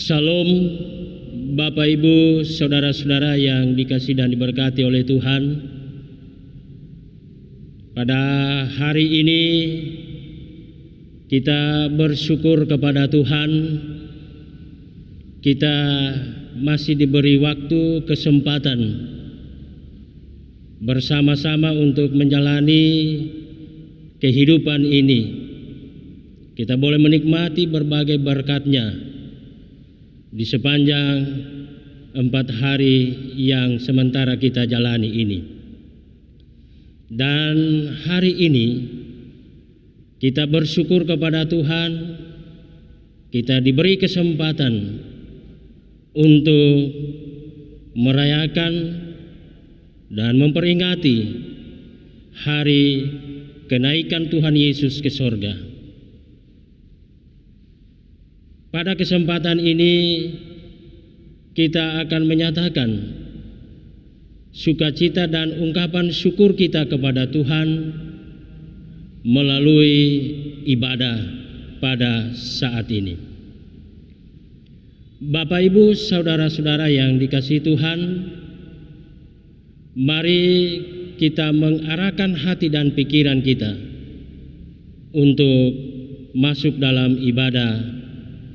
Shalom Bapak Ibu Saudara-saudara yang dikasihi dan diberkati oleh Tuhan. Pada hari ini kita bersyukur kepada Tuhan. Kita masih diberi waktu, kesempatan bersama-sama untuk menjalani kehidupan ini. Kita boleh menikmati berbagai berkat-Nya di sepanjang 4 hari yang sementara kita jalani ini. Dan hari ini kita bersyukur kepada Tuhan, kita diberi kesempatan untuk merayakan dan memperingati hari kenaikan Tuhan Yesus ke sorga. Pada kesempatan ini kita akan menyatakan sukacita dan ungkapan syukur kita kepada Tuhan melalui ibadah pada saat ini. Bapak Ibu Saudara-saudara yang dikasihi Tuhan, mari kita mengarahkan hati dan pikiran kita untuk masuk dalam ibadah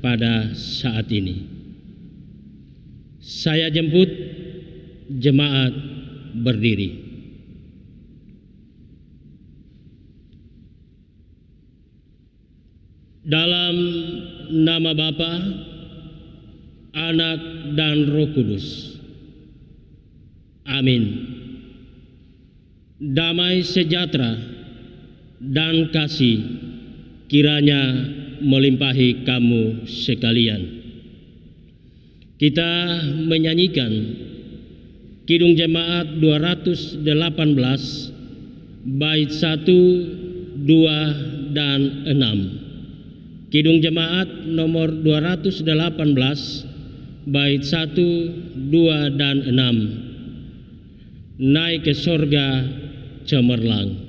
pada saat ini. Saya jemput jemaat berdiri. Dalam nama Bapa, Anak dan Roh Kudus. Amin. Damai sejahtera dan kasih kiranya melimpahi kamu sekalian. Kita menyanyikan Kidung Jemaat 218 bait 1, 2 dan 6. Kidung Jemaat nomor 218 bait 1, 2 dan 6. Naik ke sorga cemerlang.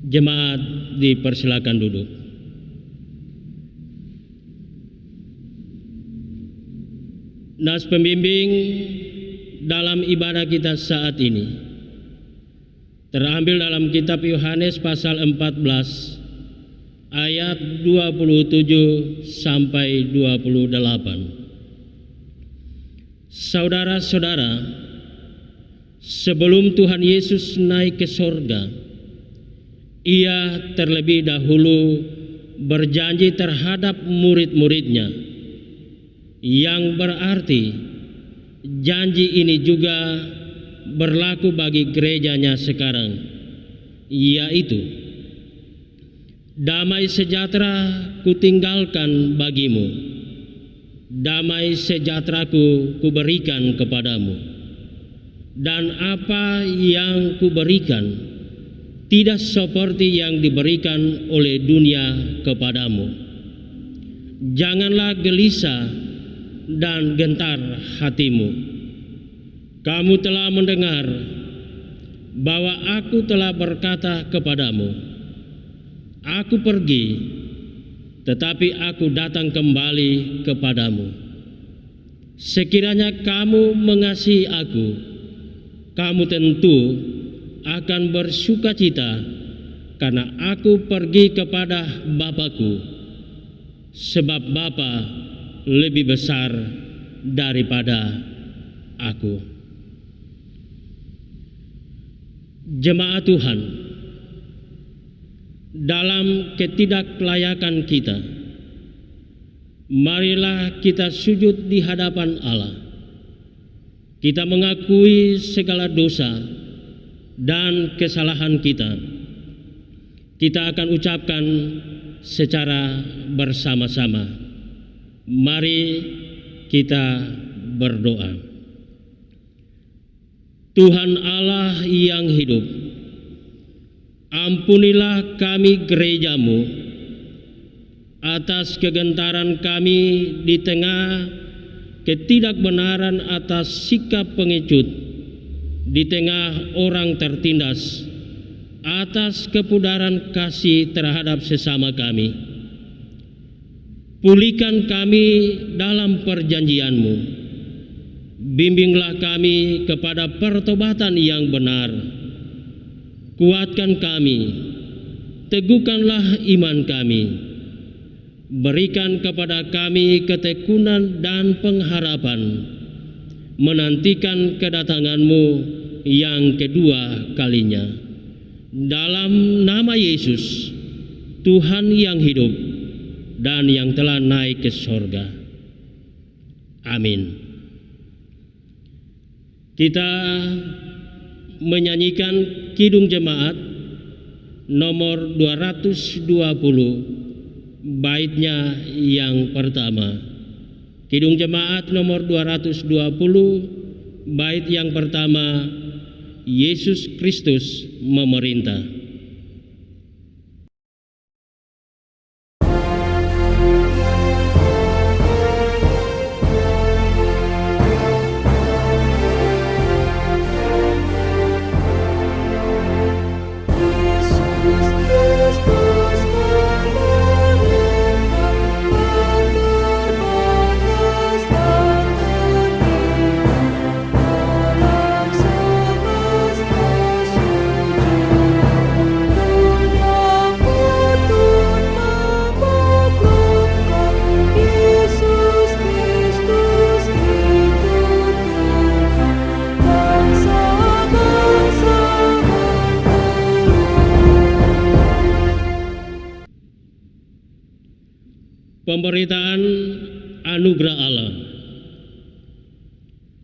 Jemaat dipersilakan duduk. Nas pembimbing dalam ibadah kita saat ini terambil dalam kitab Yohanes pasal 14 ayat 27 sampai 28. Saudara-saudara, sebelum Tuhan Yesus naik ke sorga, Ia terlebih dahulu berjanji terhadap murid-muridnya, yang berarti janji ini juga berlaku bagi gerejanya sekarang, yaitu damai sejahtera kutinggalkan bagimu, damai sejahteraku kuberikan kepadamu, dan apa yang kuberikan tidak seperti yang diberikan oleh dunia kepadamu. Janganlah gelisah dan gentar hatimu. Kamu telah mendengar bahwa aku telah berkata kepadamu, aku pergi, tetapi aku datang kembali kepadamu. Sekiranya kamu mengasihi aku, kamu tentu akan bersukacita karena aku pergi kepada Bapa-Ku, sebab Bapa lebih besar daripada aku. Jemaat Tuhan, dalam ketidaklayakan kita, marilah kita sujud di hadapan Allah. Kita mengakui segala dosa dan kesalahan kita. Kita akan ucapkan secara bersama-sama. Mari kita berdoa. Tuhan Allah yang hidup, ampunilah kami gereja-Mu atas kegentaran kami di tengah ketidakbenaran atas sikap pengecut, di tengah orang tertindas, atas kepudaran kasih terhadap sesama kami. Pulihkan kami dalam perjanjian-Mu. Bimbinglah kami kepada pertobatan yang benar. Kuatkan kami, teguhkanlah iman kami. Berikan kepada kami ketekunan dan pengharapan, menantikan kedatangan-Mu yang kedua kalinya. Dalam nama Yesus, Tuhan yang hidup dan yang telah naik ke sorga. Amin. Kita menyanyikan Kidung Jemaat nomor 220, baitnya yang pertama. Kidung Jemaat nomor 220, bait yang pertama, Yesus Kristus memerintah. Pemberitaan anugerah Allah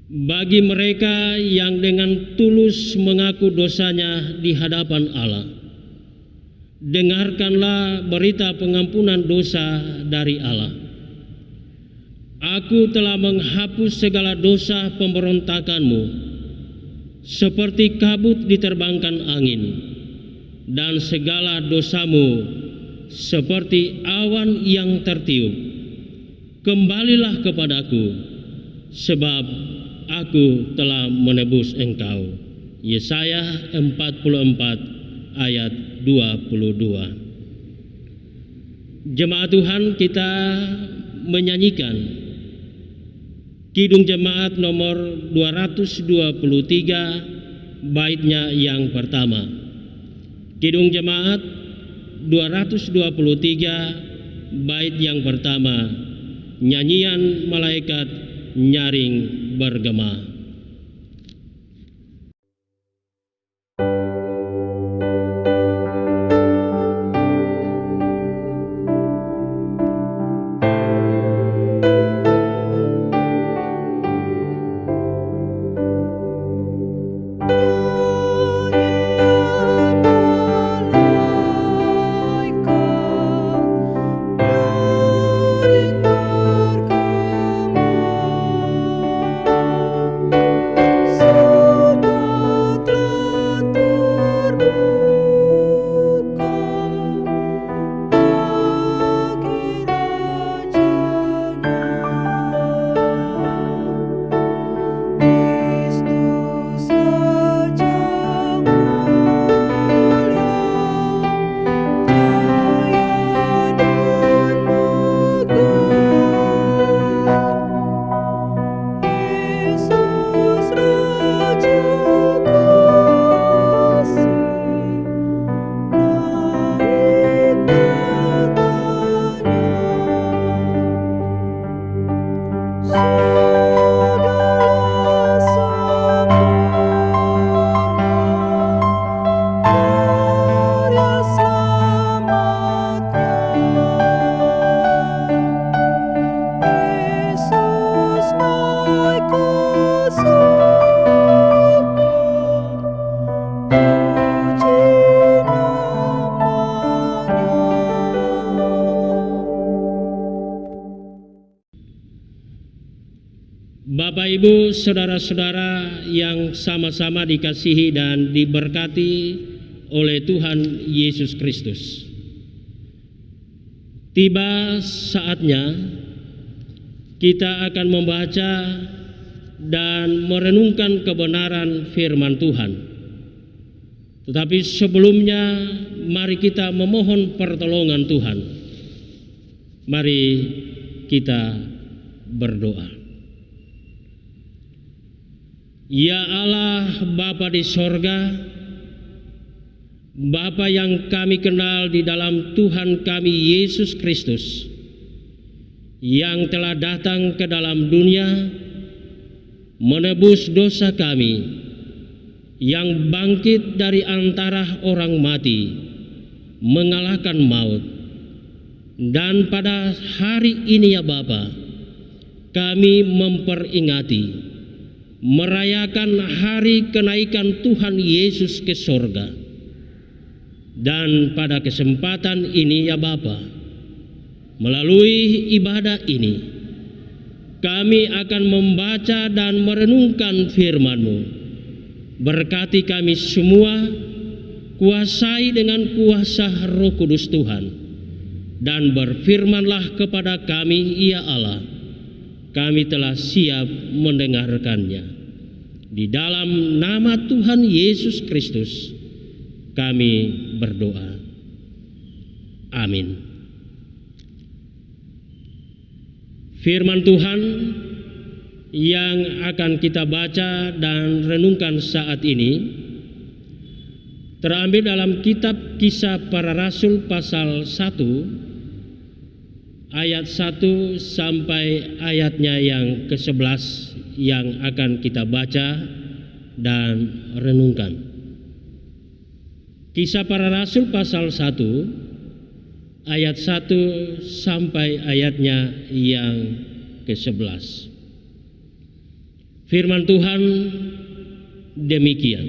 bagi mereka yang dengan tulus mengaku dosanya di hadapan Allah. Dengarkanlah berita pengampunan dosa dari Allah. Aku telah menghapus segala dosa pemberontakanmu, seperti kabut diterbangkan angin, dan segala dosamu seperti awan yang tertiup. Kembalilah kepadaku, sebab aku telah menebus engkau. Yesaya 44 ayat 22. Jemaat Tuhan, kita menyanyikan Kidung Jemaat nomor 223, baitnya yang pertama. Kidung Jemaat 223, bait yang pertama, nyanyian malaikat nyaring bergema. Bapak, Ibu, saudara-saudara yang sama-sama dikasihi dan diberkati oleh Tuhan Yesus Kristus. Tiba saatnya kita akan membaca dan merenungkan kebenaran firman Tuhan. Tetapi sebelumnya mari kita memohon pertolongan Tuhan. Mari kita berdoa. Ya Allah, Bapa di sorga, Bapa yang kami kenal di dalam Tuhan kami Yesus Kristus, yang telah datang ke dalam dunia menebus dosa kami, yang bangkit dari antara orang mati, mengalahkan maut. Dan pada hari ini ya Bapa, kami memperingati, merayakan hari kenaikan Tuhan Yesus ke sorga. Dan pada kesempatan ini ya Bapa, melalui ibadah ini kami akan membaca dan merenungkan firman-Mu. Berkati kami semua, kuasai dengan kuasa Roh Kudus Tuhan, dan berfirmanlah kepada kami ya Allah. Kami telah siap mendengarkannya. Di dalam nama Tuhan Yesus Kristus kami berdoa. Amin. Firman Tuhan yang akan kita baca dan renungkan saat ini terambil dalam kitab Kisah Para Rasul pasal 1 ayat 1 sampai ayatnya yang ke-11 yang akan kita baca dan renungkan. Kisah Para Rasul pasal 1 ayat 1 sampai ayatnya yang ke-11. Firman Tuhan demikian.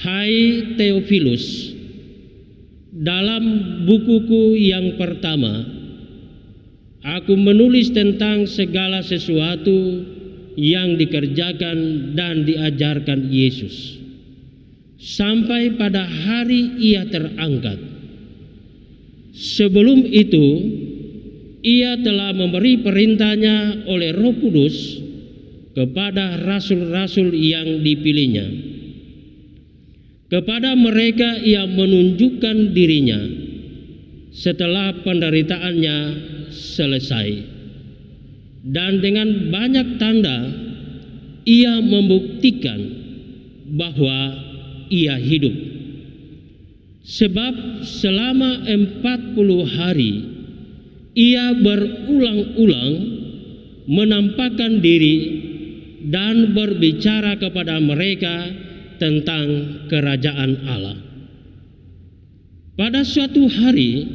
Hai Theophilus, dalam bukuku yang pertama, aku menulis tentang segala sesuatu yang dikerjakan dan diajarkan Yesus, sampai pada hari Ia terangkat. Sebelum itu, Ia telah memberi perintahnya oleh Roh Kudus kepada rasul-rasul yang dipilihnya. Kepada mereka Ia menunjukkan dirinya setelah penderitaannya selesai. Dan dengan banyak tanda Ia membuktikan bahwa Ia hidup. Sebab selama 40 hari Ia berulang-ulang menampakkan diri dan berbicara kepada mereka tentang kerajaan Allah. Pada suatu hari,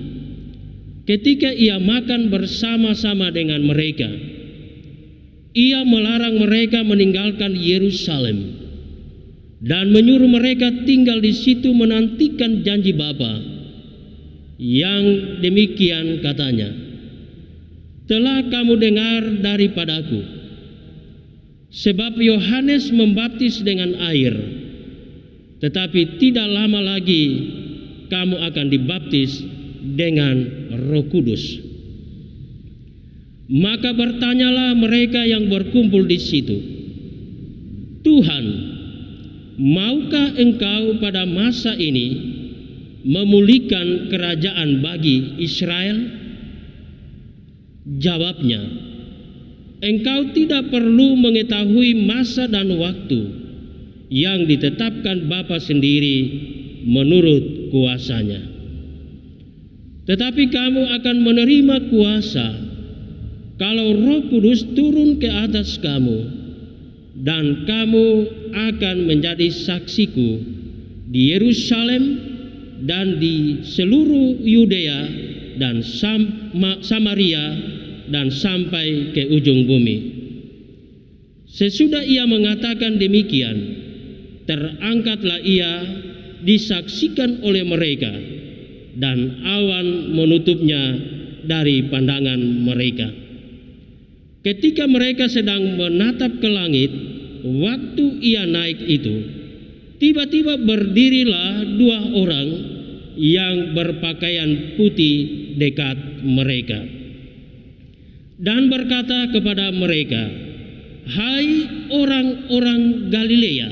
ketika Ia makan bersama-sama dengan mereka, Ia melarang mereka meninggalkan Yerusalem dan menyuruh mereka tinggal di situ menantikan janji Bapa. Yang demikian katanya, telah kamu dengar daripadaku, sebab Yohanes membaptis dengan air, tetapi tidak lama lagi kamu akan dibaptis dengan Roh Kudus. Maka bertanyalah mereka yang berkumpul di situ, Tuhan, maukah Engkau pada masa ini memulihkan kerajaan bagi Israel? Jawabnya, Engkau tidak perlu mengetahui masa dan waktu yang ditetapkan Bapa sendiri menurut kuasanya. Tetapi kamu akan menerima kuasa kalau Roh Kudus turun ke atas kamu, dan kamu akan menjadi saksiku di Yerusalem dan di seluruh Yudea dan Samaria dan sampai ke ujung bumi. Sesudah Ia mengatakan demikian, terangkatlah Ia disaksikan oleh mereka, dan awan menutupnya dari pandangan mereka. ketika mereka sedang menatap ke langit, waktu ia naik itu, tiba-tiba berdirilah dua orang yang berpakaian putih dekat mereka dan berkata kepada mereka, "Hai orang-orang Galilea,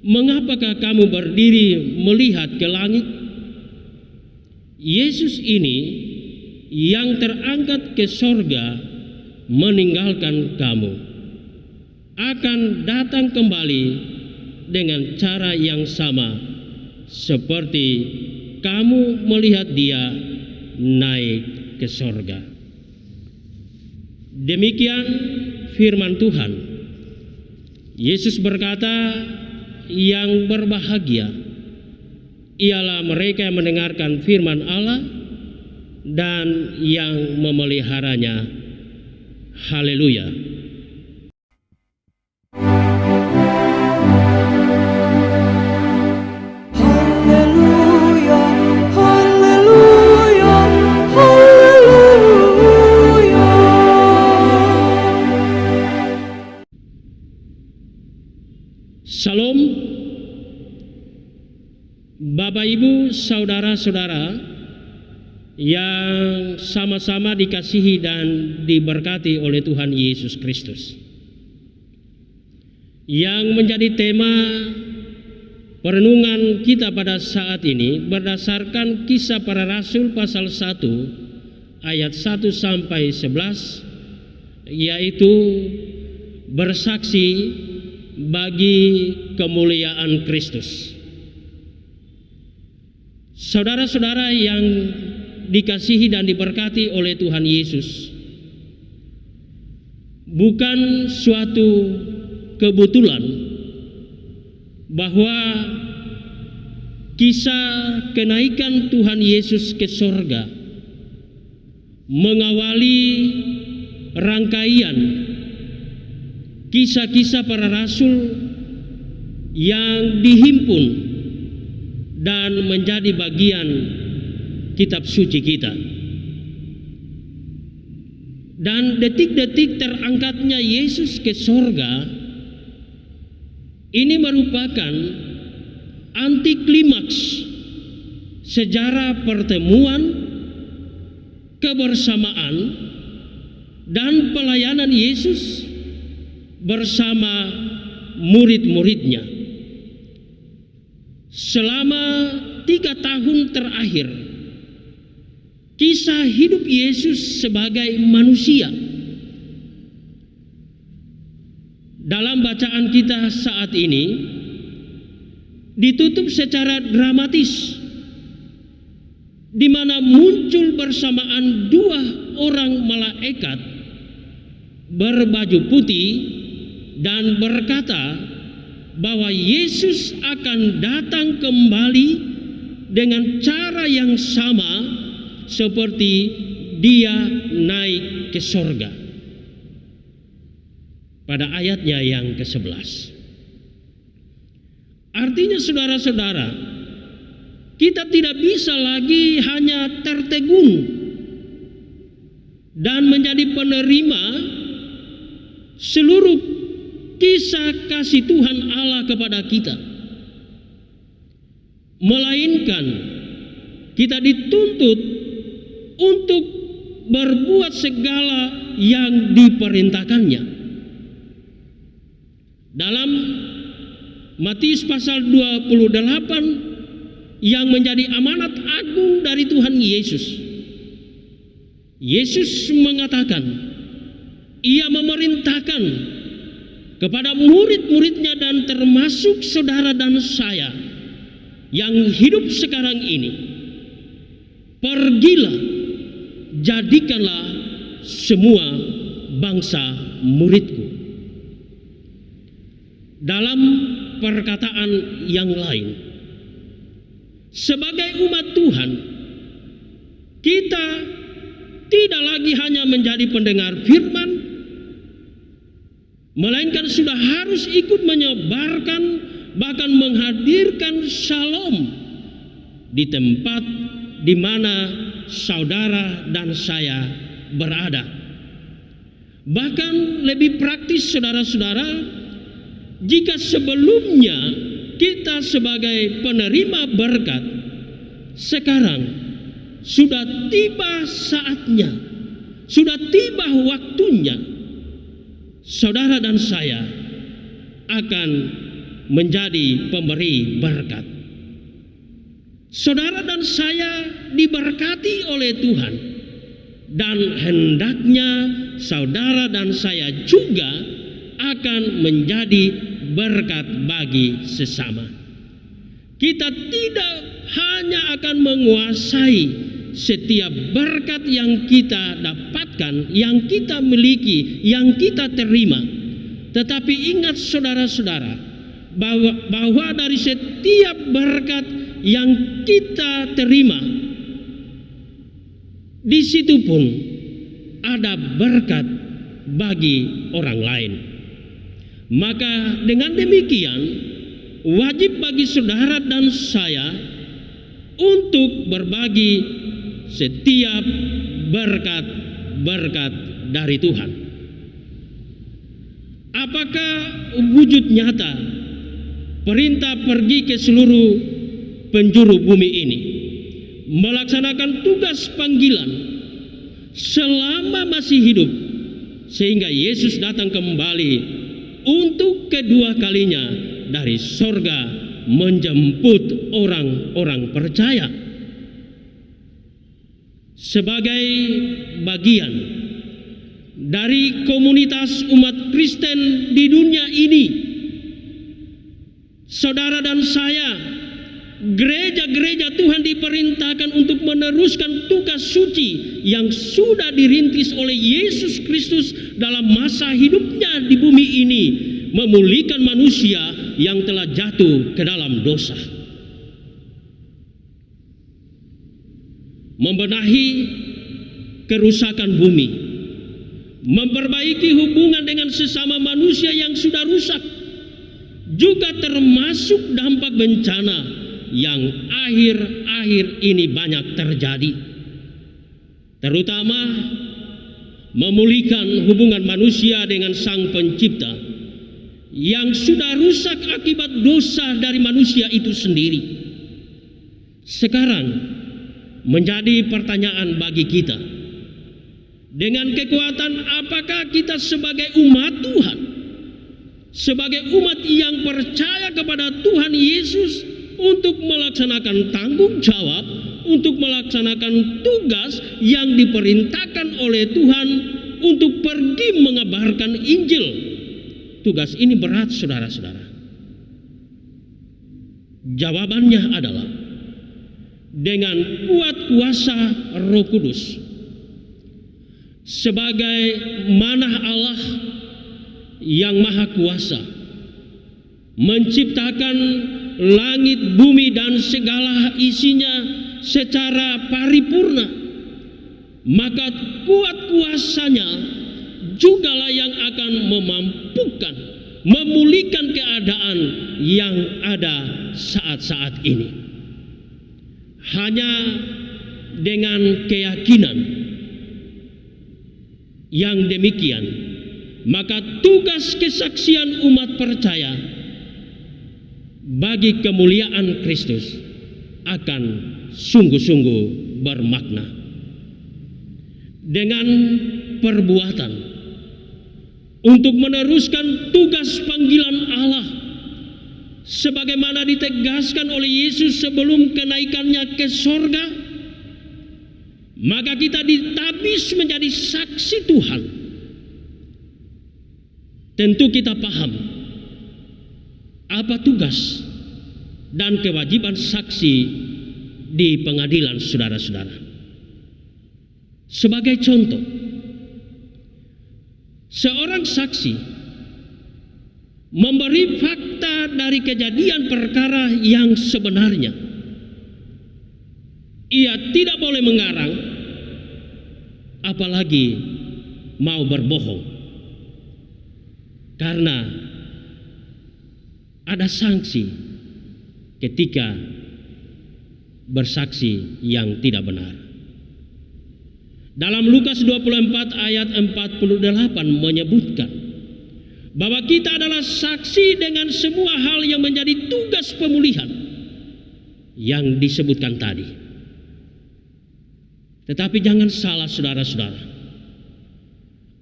mengapakah kamu berdiri melihat ke langit? Yesus ini yang terangkat ke sorga meninggalkan kamu, akan datang kembali dengan cara yang sama seperti kamu melihat dia naik ke sorga." Demikian firman Tuhan. Yesus berkata, "Yang berbahagia ialah mereka yang mendengarkan firman Allah dan yang memeliharanya." Haleluya. Haleluya, haleluya, haleluya. Salam, Bapak Ibu, saudara-saudara yang sama-sama dikasihi dan diberkati oleh Tuhan Yesus Kristus. Yang menjadi tema perenungan kita pada saat ini berdasarkan Kisah Para Rasul pasal 1 ayat 1 sampai 11, yaitu bersaksi bagi kemuliaan Kristus. Saudara-saudara yang dikasihi dan diberkati oleh Tuhan Yesus, bukan suatu kebetulan bahwa kisah kenaikan Tuhan Yesus ke sorga mengawali rangkaian kisah-kisah para rasul yang dihimpun dan menjadi bagian kitab suci kita. Dan detik-detik terangkatnya Yesus ke sorga ini merupakan antiklimaks sejarah pertemuan, kebersamaan, dan pelayanan Yesus bersama murid-muridnya. Selama 3 tahun terakhir, kisah hidup Yesus sebagai manusia dalam bacaan kita saat ini ditutup secara dramatis, di mana muncul bersamaan dua orang malaikat berbaju putih dan berkata bahwa Yesus akan datang kembali dengan cara yang sama seperti dia naik ke sorga. Pada ayatnya yang ke-11. Artinya saudara-saudara, kita tidak bisa lagi hanya tertegun dan menjadi penerima seluruh kisah kasih Tuhan Allah kepada kita, melainkan kita dituntut untuk berbuat segala yang diperintahkannya. Dalam Matius pasal 28 yang menjadi amanat agung dari Tuhan Yesus, Yesus mengatakan, ia memerintahkan kepada murid-muridnya dan termasuk saudara dan saya yang hidup sekarang ini, pergilah, jadikanlah semua bangsa muridku. Dalam perkataan yang lain, sebagai umat Tuhan, kita tidak lagi hanya menjadi pendengar firman, melainkan sudah harus ikut menyebarkan, bahkan menghadirkan shalom di tempat di mana saudara dan saya berada. Bahkan lebih praktis saudara-saudara, jika sebelumnya kita sebagai penerima berkat, sekarang sudah tiba saatnya, sudah tiba waktunya, saudara dan saya akan menjadi pemberi berkat. Saudara dan saya diberkati oleh Tuhan, dan hendaknya saudara dan saya juga akan menjadi berkat bagi sesama. Kita tidak hanya akan menguasai setiap berkat yang kita dapatkan, yang kita miliki, yang kita terima. Tetapi ingat saudara-saudara, bahwa dari setiap berkat yang kita terima, di situ pun ada berkat bagi orang lain. Maka dengan demikian, wajib bagi saudara dan saya untuk berbagi setiap berkat-berkat dari Tuhan. Apakah wujud nyata perintah pergi ke seluruh penjuru bumi ini, melaksanakan tugas panggilan selama masih hidup, sehingga Yesus datang kembali untuk kedua kalinya dari sorga menjemput orang-orang percaya sebagai bagian dari komunitas umat Kristen di dunia ini. Saudara dan saya, gereja-gereja Tuhan diperintahkan untuk meneruskan tugas suci yang sudah dirintis oleh Yesus Kristus dalam masa hidupnya di bumi ini, memulihkan manusia yang telah jatuh ke dalam dosa, membenahi kerusakan bumi, memperbaiki hubungan dengan sesama manusia yang sudah rusak, juga termasuk dampak bencana yang akhir-akhir ini banyak terjadi, terutama memulihkan hubungan manusia dengan Sang Pencipta yang sudah rusak akibat dosa dari manusia itu sendiri. Sekarang menjadi pertanyaan bagi kita, dengan kekuatan apakah kita sebagai umat Tuhan, sebagai umat yang percaya kepada Tuhan Yesus, untuk melaksanakan tanggung jawab, untuk melaksanakan tugas yang diperintahkan oleh Tuhan untuk pergi mengabarkan Injil. Tugas ini berat, saudara-saudara. Jawabannya adalah dengan kuat kuasa Roh Kudus, sebagai manah Allah yang maha kuasa, menciptakan langit, bumi, dan segala isinya secara paripurna, maka kuat kuasanya jugalah yang akan memampukan memulihkan keadaan yang ada saat-saat ini. Hanya dengan keyakinan yang demikian, maka tugas kesaksian umat percaya bagi kemuliaan Kristus akan sungguh-sungguh bermakna. Dengan perbuatan untuk meneruskan tugas panggilan Allah sebagaimana ditegaskan oleh Yesus sebelum kenaikannya ke sorga, maka kita ditabis menjadi saksi Tuhan. Tentu kita paham apa tugas dan kewajiban saksi di pengadilan, saudara-saudara. Sebagai contoh, seorang saksi memberi fakta dari kejadian perkara yang sebenarnya. Ia tidak boleh mengarang, apalagi mau berbohong, karena ada sanksi ketika bersaksi yang tidak benar. Dalam Lukas 24 ayat 48 menyebutkan bahwa kita adalah saksi dengan semua hal yang menjadi tugas pemulihan yang disebutkan tadi. Tetapi jangan salah saudara-saudara,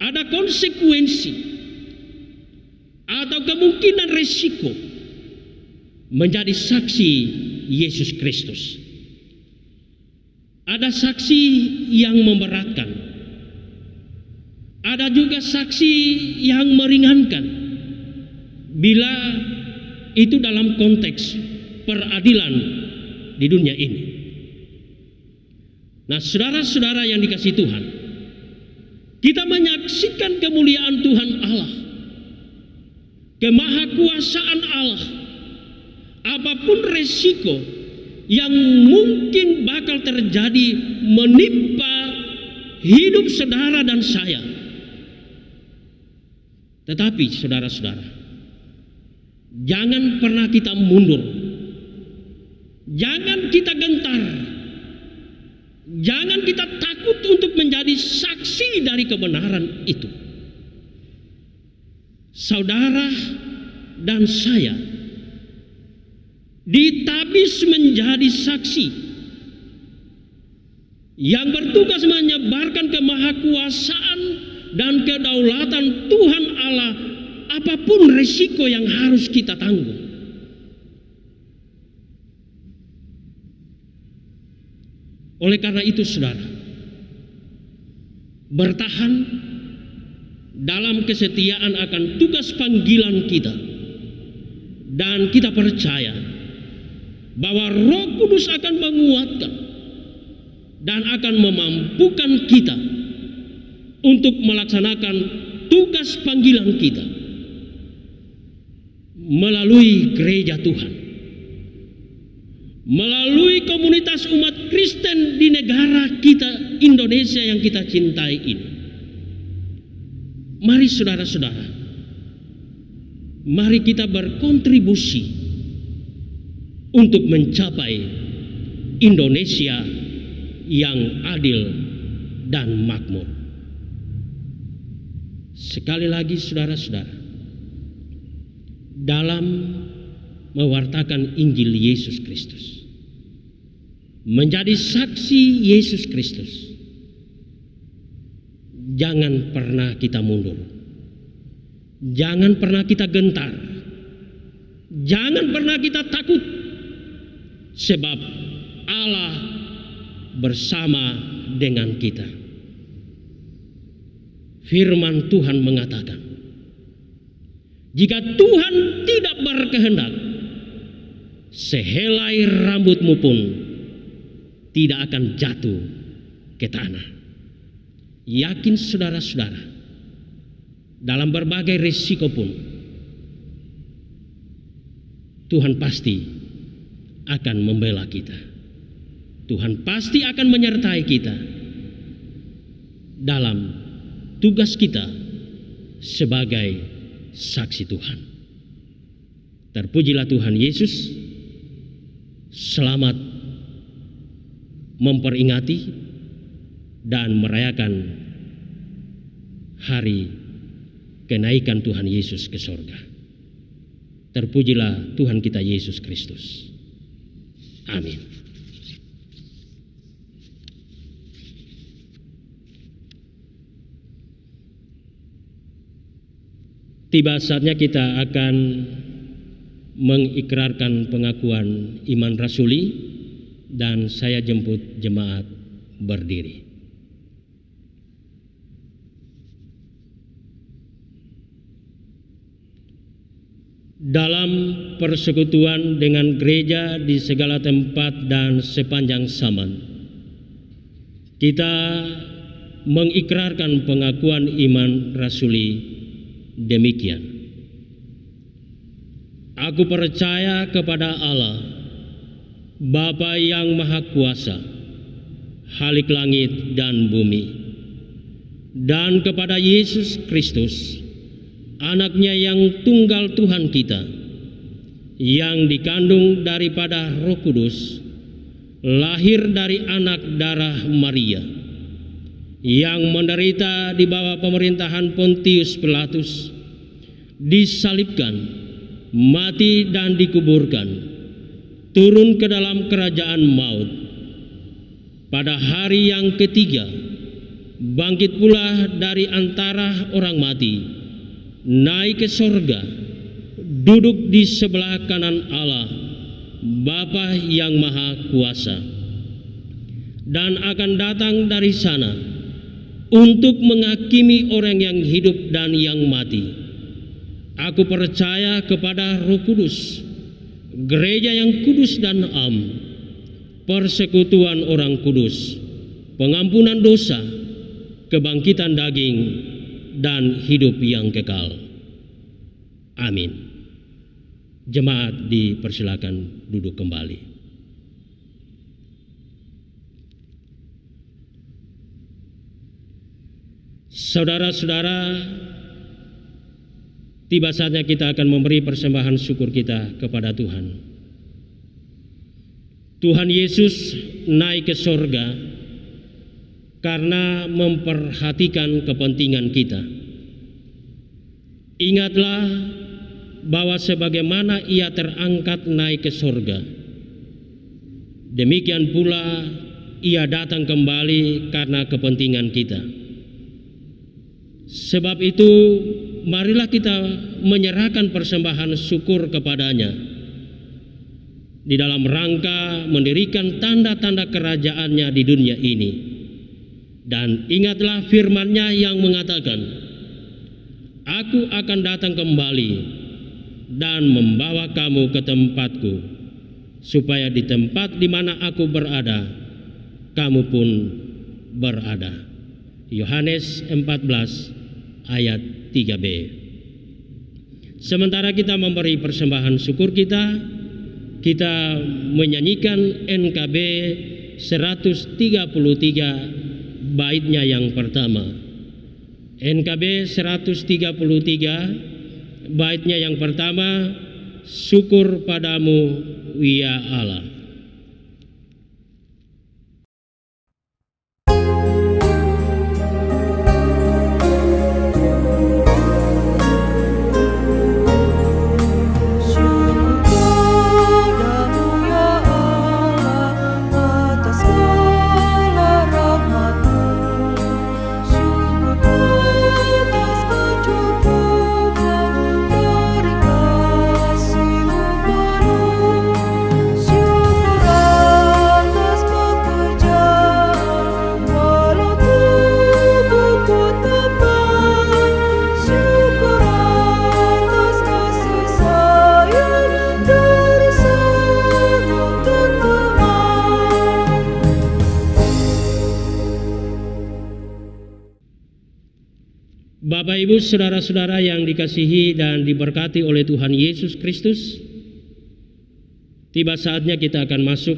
ada konsekuensi atau kemungkinan resiko menjadi saksi Yesus Kristus. Ada saksi yang memberatkan, ada juga saksi yang meringankan bila itu dalam konteks peradilan di dunia ini. Nah, saudara-saudara yang dikasihi Tuhan, kita menyaksikan kemuliaan Tuhan Allah, kemahakuasaan Allah. Apapun resiko yang mungkin bakal terjadi menimpa hidup saudara dan saya, tetapi saudara-saudara, jangan pernah kita mundur, jangan kita gentar, jangan kita takut untuk menjadi saksi dari kebenaran itu. Saudara dan saya ditabis menjadi saksi yang bertugas menyebarkan kemahakuasaan dan kedaulatan Tuhan Allah, apapun risiko yang harus kita tanggung. Oleh karena itu saudara, bertahan dalam kesetiaan akan tugas panggilan kita, dan kita percaya bahwa Roh Kudus akan menguatkan dan akan memampukan kita untuk melaksanakan tugas panggilan kita melalui gereja Tuhan, melalui komunitas umat Kristen di negara kita Indonesia yang kita cintai ini. Mari saudara-saudara, mari kita berkontribusi untuk mencapai Indonesia yang adil dan makmur. Sekali lagi saudara-saudara, dalam mewartakan Injil Yesus Kristus, menjadi saksi Yesus Kristus, jangan pernah kita mundur, jangan pernah kita gentar, jangan pernah kita takut, sebab Allah bersama dengan kita. Firman Tuhan mengatakan, jika Tuhan tidak berkehendak, sehelai rambutmu pun tidak akan jatuh ke tanah. Yakin saudara-saudara, dalam berbagai risiko pun Tuhan pasti akan membela kita. Tuhan pasti akan menyertai kita dalam tugas kita sebagai saksi Tuhan. Terpujilah Tuhan Yesus. Selamat memperingati dan merayakan hari kenaikan Tuhan Yesus ke sorga. Terpujilah Tuhan kita Yesus Kristus. Amin. Tiba saatnya kita akan mengikrarkan pengakuan iman rasuli, dan saya jemput jemaat berdiri. Dalam persekutuan dengan gereja di segala tempat dan sepanjang zaman, kita mengikrarkan pengakuan iman rasuli demikian. Aku percaya kepada Allah, Bapa yang Maha Kuasa, Khalik langit dan bumi, dan kepada Yesus Kristus, Anaknya yang tunggal Tuhan kita, yang dikandung daripada Roh Kudus, lahir dari anak darah Maria, yang menderita di bawah pemerintahan Pontius Pilatus, disalibkan, mati dan dikuburkan, turun ke dalam kerajaan maut. Pada hari yang ketiga, bangkit pula dari antara orang mati, naik ke sorga, duduk di sebelah kanan Allah, Bapa yang Maha Kuasa, dan akan datang dari sana untuk menghakimi orang yang hidup dan yang mati. Aku percaya kepada Roh Kudus, gereja yang kudus dan am, persekutuan orang kudus, pengampunan dosa, kebangkitan daging, dan hidup yang kekal. Amin. Jemaat dipersilakan duduk kembali. Saudara-saudara, tiba saatnya kita akan memberi persembahan syukur kita kepada Tuhan. Tuhan Yesus naik ke sorga karena memperhatikan kepentingan kita. Ingatlah bahwa sebagaimana Ia terangkat naik ke sorga, demikian pula Ia datang kembali karena kepentingan kita. Sebab itu, marilah kita menyerahkan persembahan syukur kepadanya di dalam rangka mendirikan tanda-tanda kerajaannya di dunia ini. Dan ingatlah firman-Nya yang mengatakan, Aku akan datang kembali dan membawa kamu ke tempatku, supaya di tempat di mana aku berada, kamu pun berada. Yohanes 14 ayat 3b. Sementara kita memberi persembahan syukur kita menyanyikan NKB 133 baitnya yang pertama. NKB 133 baitnya yang pertama, syukur padamu ya Allah. Bapak, Ibu, saudara-saudara yang dikasihi dan diberkati oleh Tuhan Yesus Kristus, tiba saatnya kita akan masuk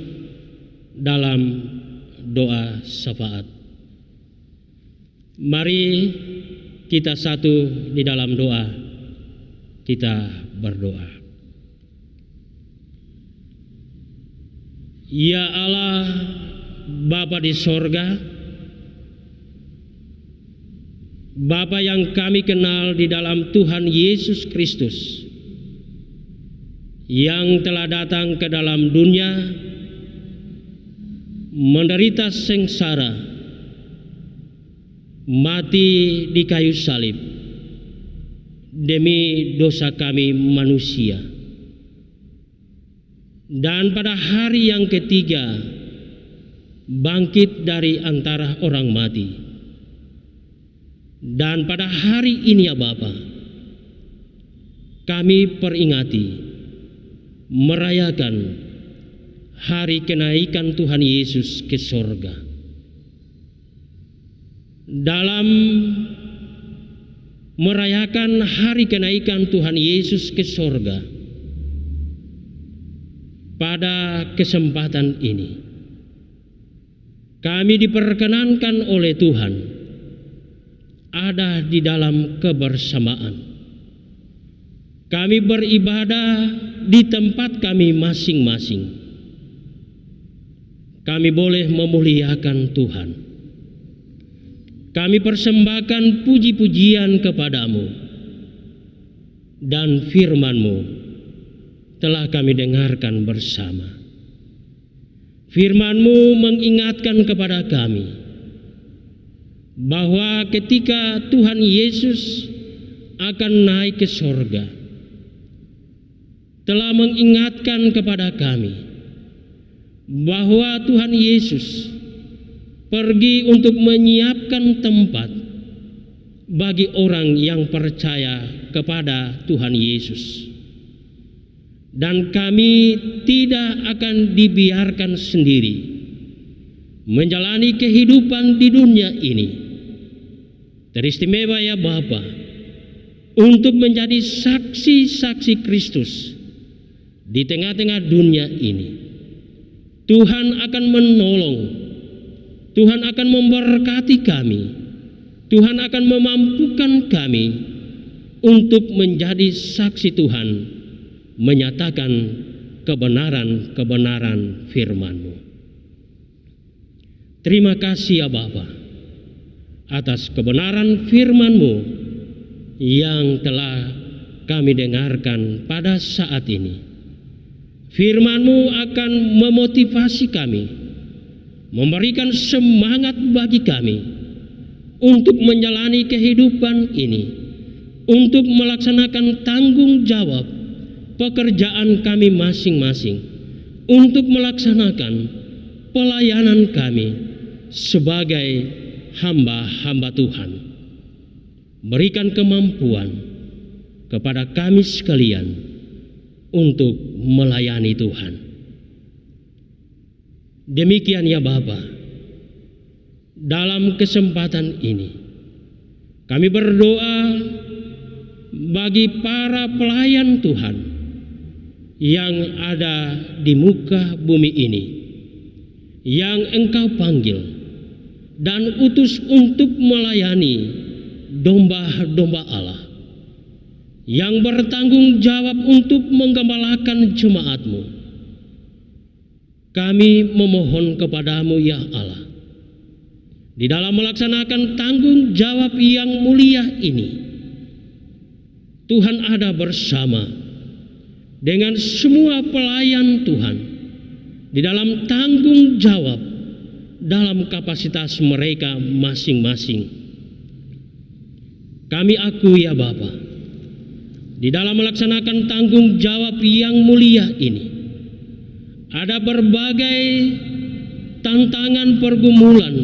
dalam doa syafaat. Mari kita satu di dalam doa, kita berdoa. Ya Allah, Bapa di sorga, Bapa yang kami kenal di dalam Tuhan Yesus Kristus, yang telah datang ke dalam dunia, menderita sengsara, mati di kayu salib demi dosa kami manusia, dan pada hari yang ketiga bangkit dari antara orang mati. Dan pada hari ini ya Bapa, kami peringati, merayakan hari kenaikan Tuhan Yesus ke sorga. Dalam merayakan hari kenaikan Tuhan Yesus ke sorga, pada kesempatan ini kami diperkenankan oleh Tuhan ada di dalam kebersamaan. Kami beribadah di tempat kami masing-masing. Kami boleh memuliakan Tuhan. kami persembahkan puji-pujian kepadamu, dan firman-Mu telah kami dengarkan bersama. Firman-Mu mengingatkan kepada kami bahwa ketika Tuhan Yesus akan naik ke sorga, telah mengingatkan kepada kami bahwa Tuhan Yesus pergi untuk menyiapkan tempat bagi orang yang percaya kepada Tuhan Yesus. Dan kami tidak akan dibiarkan sendiri menjalani kehidupan di dunia ini. Teristimewa ya Bapa, untuk menjadi saksi-saksi Kristus di tengah-tengah dunia ini. Tuhan akan menolong, Tuhan akan memberkati kami, Tuhan akan memampukan kami untuk menjadi saksi Tuhan, menyatakan kebenaran-kebenaran firman-Mu. Terima kasih ya Bapa atas kebenaran firman-Mu yang telah kami dengarkan pada saat ini. Firman-Mu akan memotivasi kami, memberikan semangat bagi kami untuk menjalani kehidupan ini, untuk melaksanakan tanggung jawab pekerjaan kami masing-masing, untuk melaksanakan pelayanan kami sebagai hamba-hamba Tuhan. Berikan kemampuan kepada kami sekalian untuk melayani Tuhan. Demikian ya Bapa, dalam kesempatan ini kami berdoa bagi para pelayan Tuhan yang ada di muka bumi ini, yang Engkau panggil dan utus untuk melayani domba-domba Allah, yang bertanggung jawab untuk menggembalakan jemaat-Mu. Kami memohon kepadamu ya Allah, di dalam melaksanakan tanggung jawab yang mulia ini, Tuhan ada bersama dengan semua pelayan Tuhan di dalam tanggung jawab dalam kapasitas mereka masing-masing. Kami akui ya Bapa, di dalam melaksanakan tanggung jawab yang mulia ini, ada berbagai tantangan, pergumulan,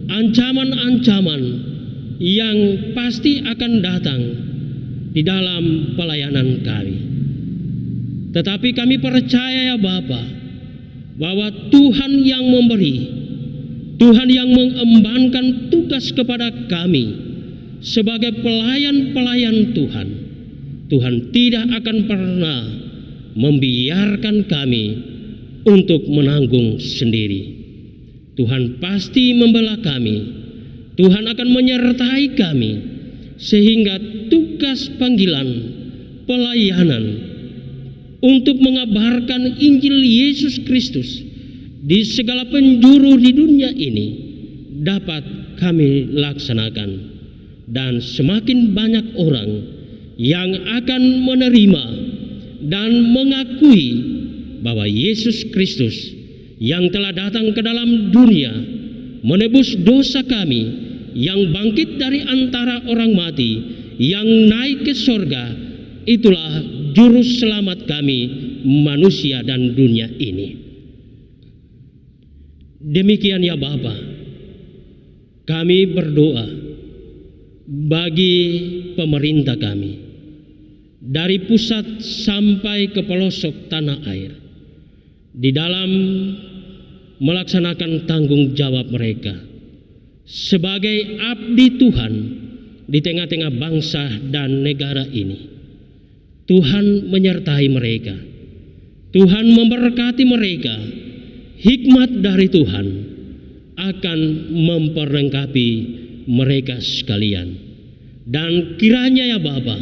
ancaman-ancaman yang pasti akan datang di dalam pelayanan kami. Tetapi kami percaya ya Bapa, bahwa Tuhan yang memberi, Tuhan yang mengembankan tugas kepada kami sebagai pelayan-pelayan Tuhan. Tuhan tidak akan pernah membiarkan kami untuk menanggung sendiri. Tuhan pasti membela kami. Tuhan akan menyertai kami sehingga tugas panggilan pelayanan untuk mengabarkan Injil Yesus Kristus di segala penjuru di dunia ini dapat kami laksanakan, dan semakin banyak orang yang akan menerima dan mengakui bahwa Yesus Kristus yang telah datang ke dalam dunia menebus dosa kami, yang bangkit dari antara orang mati, yang naik ke sorga, itulah juru selamat kami, manusia dan dunia ini. Demikian ya Bapa, kami berdoa bagi pemerintah kami, dari pusat sampai ke pelosok tanah air, di dalam melaksanakan tanggung jawab mereka sebagai abdi Tuhan di tengah-tengah bangsa dan negara ini. Tuhan menyertai mereka, Tuhan memberkati mereka. Hikmat dari Tuhan akan memperlengkapi mereka sekalian. Dan kiranya ya Bapa,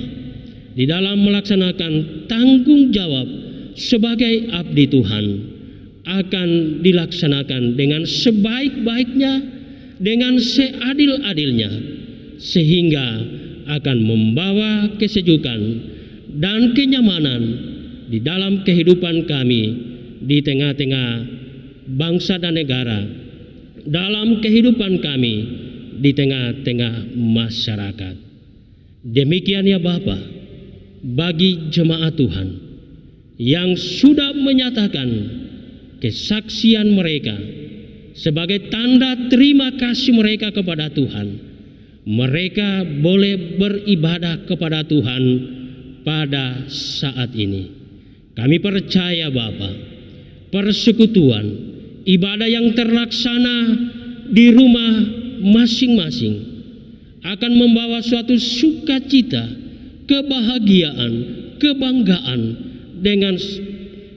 di dalam melaksanakan tanggung jawab sebagai abdi Tuhan akan dilaksanakan dengan sebaik-baiknya dengan seadil-adilnya, sehingga akan membawa kesejukan dan kenyamanan di dalam kehidupan kami di tengah-tengah bangsa dan negara, dalam kehidupan kami di tengah-tengah masyarakat. Demikian ya Bapa, bagi jemaat Tuhan yang sudah menyatakan kesaksian mereka sebagai tanda terima kasih mereka kepada Tuhan, mereka boleh beribadah kepada Tuhan pada saat ini. Kami percaya Bapa, persekutuan ibadah yang terlaksana di rumah masing-masing akan membawa suatu sukacita, kebahagiaan, kebanggaan dengan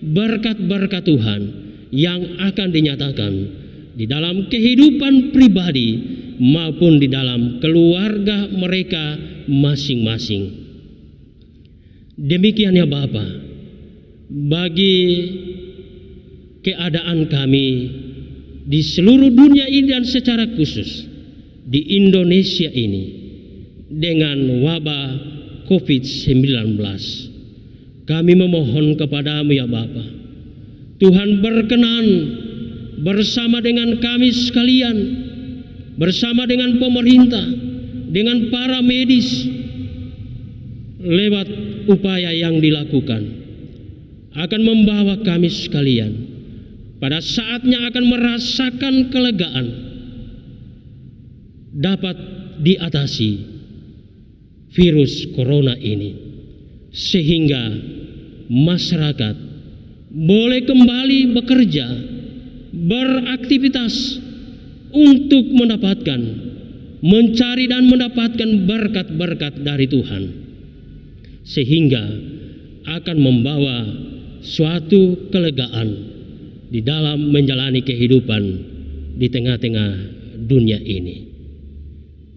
berkat-berkat Tuhan yang akan dinyatakan di dalam kehidupan pribadi maupun di dalam keluarga mereka masing-masing. Demikian ya Bapa, bagi keadaan kami di seluruh dunia ini dan secara khusus di Indonesia ini dengan wabah COVID-19, kami memohon kepadamu ya Bapa, Tuhan berkenan bersama dengan kami sekalian, bersama dengan pemerintah, dengan para medis, lewat upaya yang dilakukan, akan membawa kami sekalian pada saatnya akan merasakan kelegaan, dapat diatasi virus corona ini, sehingga masyarakat boleh kembali bekerja, beraktivitas untuk mendapatkan, mencari dan mendapatkan berkat-berkat dari Tuhan, sehingga akan membawa suatu kelegaan di dalam menjalani kehidupan di tengah-tengah dunia ini.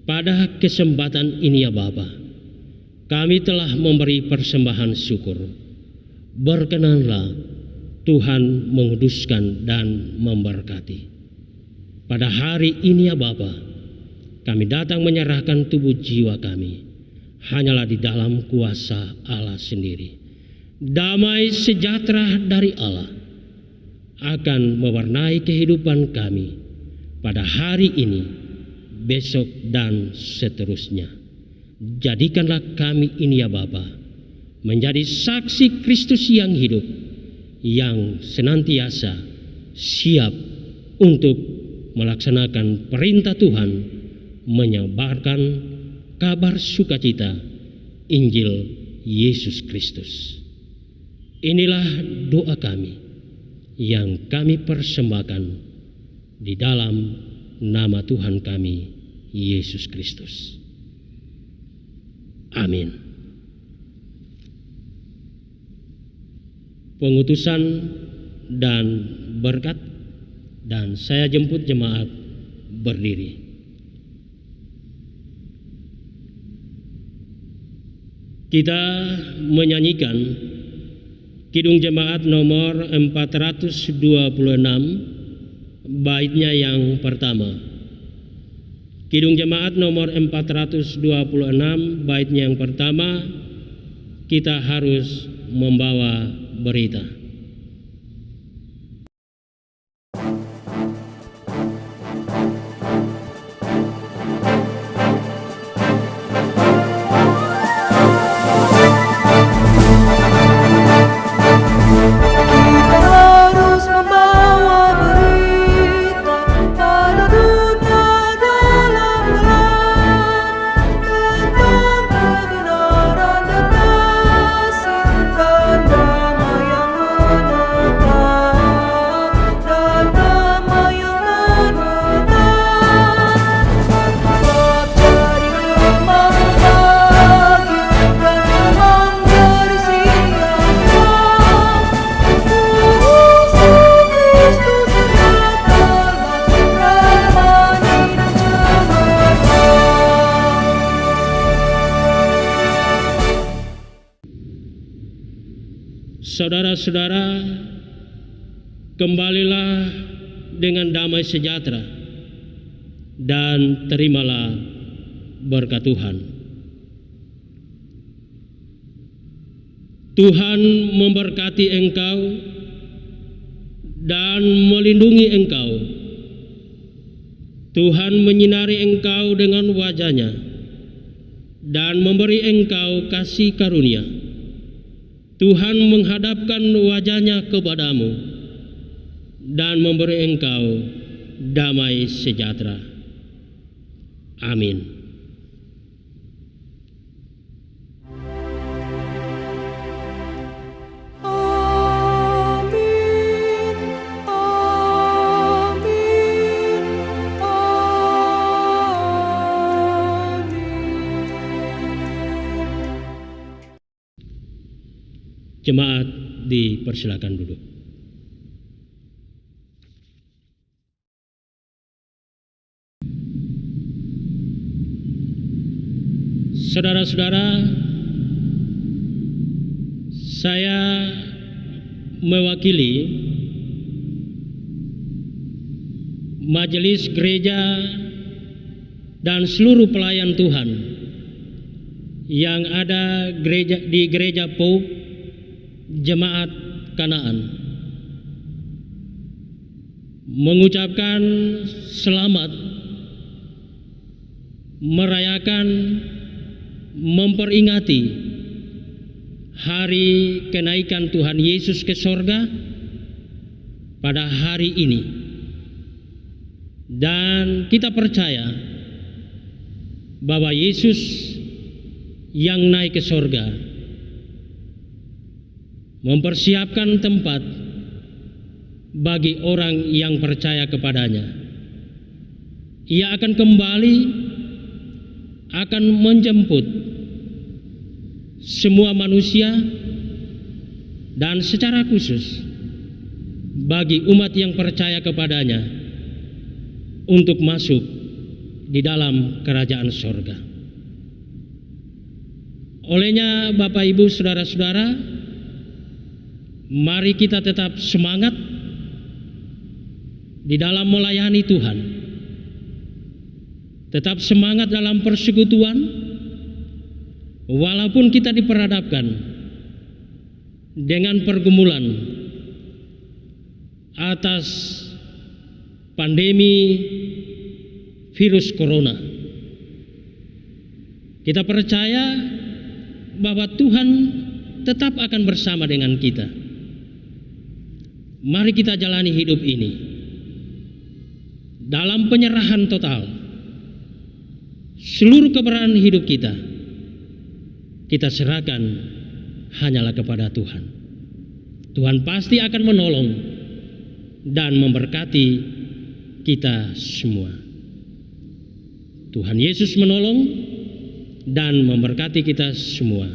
Pada kesempatan ini ya Bapa, kami telah memberi persembahan syukur. Berkenanlah Tuhan menguduskan dan memberkati. Pada hari ini ya Bapa, kami datang menyerahkan tubuh jiwa kami hanyalah di dalam kuasa Allah sendiri. Damai sejahtera dari Allah akan mewarnai kehidupan kami pada hari ini, besok dan seterusnya. Jadikanlah kami ini ya Bapa menjadi saksi Kristus yang hidup, yang senantiasa siap untuk melaksanakan perintah Tuhan, menyebarkan kabar sukacita Injil Yesus Kristus. Inilah doa kami yang kami persembahkan di dalam nama Tuhan kami Yesus Kristus. Amin. Pengutusan dan berkat, dan saya jemput jemaat berdiri. Kita menyanyikan Kidung Jemaat nomor 426, baitnya yang pertama. Kidung Jemaat nomor 426, baitnya yang pertama, kita harus membawa berita. Saudara-saudara, kembalilah dengan damai sejahtera dan terimalah berkat Tuhan. Tuhan memberkati engkau dan melindungi engkau. Tuhan menyinari engkau dengan wajah-Nya dan memberi engkau kasih karunia. Tuhan menghadapkan wajah-Nya kepadamu dan memberi engkau damai sejahtera. Amin. Amin. Amin. Amin. Jemaat dipersilakan duduk. Saudara-saudara, saya mewakili majelis gereja dan seluruh pelayan Tuhan yang ada di gereja Pope Jemaat Kanaan mengucapkan selamat merayakan, memperingati hari kenaikan Tuhan Yesus ke sorga pada hari ini. Dan kita percaya bahwa Yesus yang naik ke sorga mempersiapkan tempat bagi orang yang percaya kepadanya. Ia akan kembali, akan menjemput semua manusia, dan secara khusus bagi umat yang percaya kepadanya untuk masuk di dalam kerajaan sorga. Olehnya Bapak Ibu saudara-saudara, mari kita tetap semangat di dalam melayani Tuhan. Tetap semangat dalam persekutuan, walaupun kita diperhadapkan dengan pergumulan atas pandemi virus corona. Kita percaya bahwa Tuhan tetap akan bersama dengan kita. Mari kita jalani hidup ini dalam penyerahan total. Seluruh keberadaan hidup kita serahkan hanyalah kepada Tuhan. Tuhan pasti akan menolong dan memberkati kita semua. Tuhan Yesus menolong dan memberkati kita semua.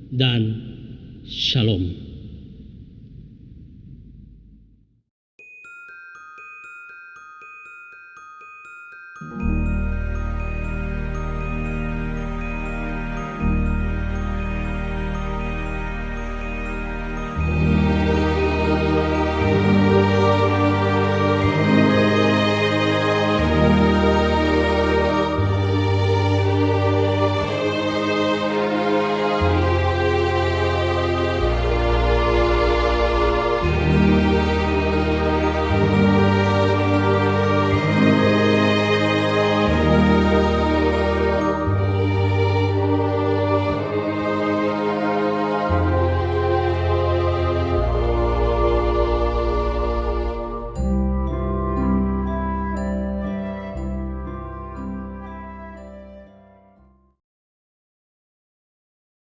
Dan shalom.